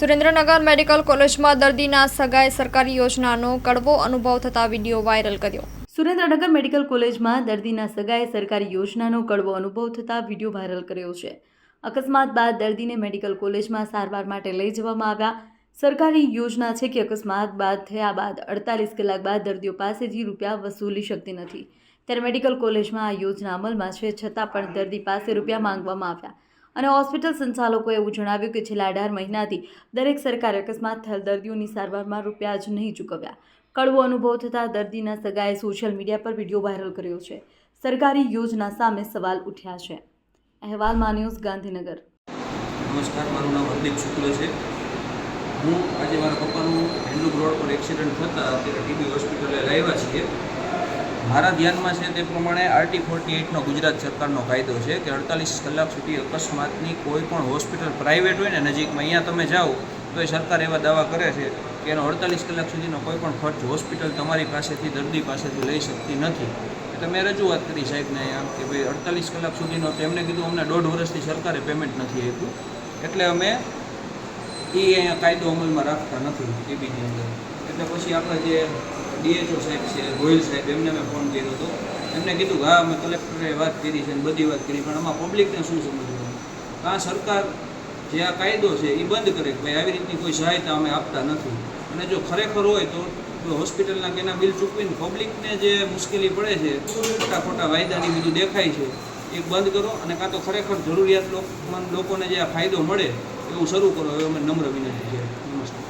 Surendranagar medical કોલેજમાં દર્દીના સગાઈ સરકારી યોજનાનો કડવો અનુભવ થતા વિડીયો વાયરલ કર્યો। સુરેન્દ્રનગર મેડિકલ કોલેજમાં દર્દીના સગાઈ સરકારી યોજનાનો કડવો અનુભવ થતા વિડીયો વાયરલ કર્યો છે। અકસ્માત બાદ દર્દીને મેડિકલ કોલેજમાં સારવાર માટે લઈ જવામાં આવ્યા। સરકારી યોજના છે કે અકસ્માત થયા બાદ 48 કલાક બાદ દર્દીઓ પાસેથી રૂપિયા વસૂલી શકતી નથી, ત્યારે મેડિકલ કોલેજમાં આ યોજના અમલમાં છે, છતાં પણ દર્દી પાસે રૂપિયા માંગવામાં આવ્યા અને હોસ્પિટલ સંચાલકોએ એવું જણાવ્યું કે છેલ્લા 18 મહિનાથી દરેક સરકારે અકસ્માત થયેલ દર્દીઓની સારવારમાં રૂપિયા જ નહીં ચૂકવ્યા। કડવો અનુભવ થતાં દર્દીના સગાએ સોશિયલ મીડિયા પર વિડીયો વાયરલ કર્યો છે। સરકારી યોજના સામે સવાલ ઉઠ્યા છે। અહેવાલ માં ન્યૂઝ ગાંધીનગર। નમસ્કાર, મારું નામ હરદીપ શુક્લ છે। હું આજે મારા પપ્પાનું હેન્ડલુક રોડ પર એક્સિડન્ટ થતાં અત્યારે ટીબી હોસ્પિટલે લાવ્યા છીએ। મારા ધ્યાનમાં છે તે પ્રમાણે આરટી 48નો ગુજરાત સરકારનો કાયદો છે કે 48 કલાક સુધી અકસ્માતની કોઈ પણ હોસ્પિટલ પ્રાઇવેટ હોય ને નજીકમાં, અહીંયા તમે જાઓ તો એ સરકાર એવા દાવા કરે છે કે એનો 48 કલાક સુધીનો કોઈ પણ ખર્ચ હોસ્પિટલ તમારી પાસેથી દર્દી પાસેથી લઈ શકતી નથી। એટલે મેં રજૂઆત કરી સાહેબને અહીંયા કે ભાઈ 48 કલાક સુધીનો, તેમને કીધું અમને 1.5 વર્ષથી સરકારે પેમેન્ટ નથી આપ્યું, એટલે અમે અહીંયા કાયદો અમલમાં રાખતા નથી ટીબીની અંદર। એટલે પછી આપણે જે ડીએચઓ સાહેબ છે, ગોયલ સાહેબ, એમને મેં ફોન કર્યો હતો। એમને કીધું કે હા, અમે કલેક્ટરે વાત કરી છે, બધી વાત કરી, પણ આમાં પબ્લિકને શું સમજવું? આ સરકાર જે આ કાયદો છે એ બંધ કરે કે ભાઈ આવી રીતની કોઈ સહાયતા અમે આપતા નથી, અને જો ખરેખર હોય તો હોસ્પિટલના કે એના બિલ ચૂકવીને પબ્લિકને જે મુશ્કેલી પડે છે, ખોટા વાયદાની બધું દેખાય છે, એ બંધ કરો, અને કાં તો ખરેખર જરૂરિયાત લોકોને જે આ ફાયદો મળે એવું શરૂ કરો, એ અમે નમ્ર વિનંતી છે। નમસ્કાર।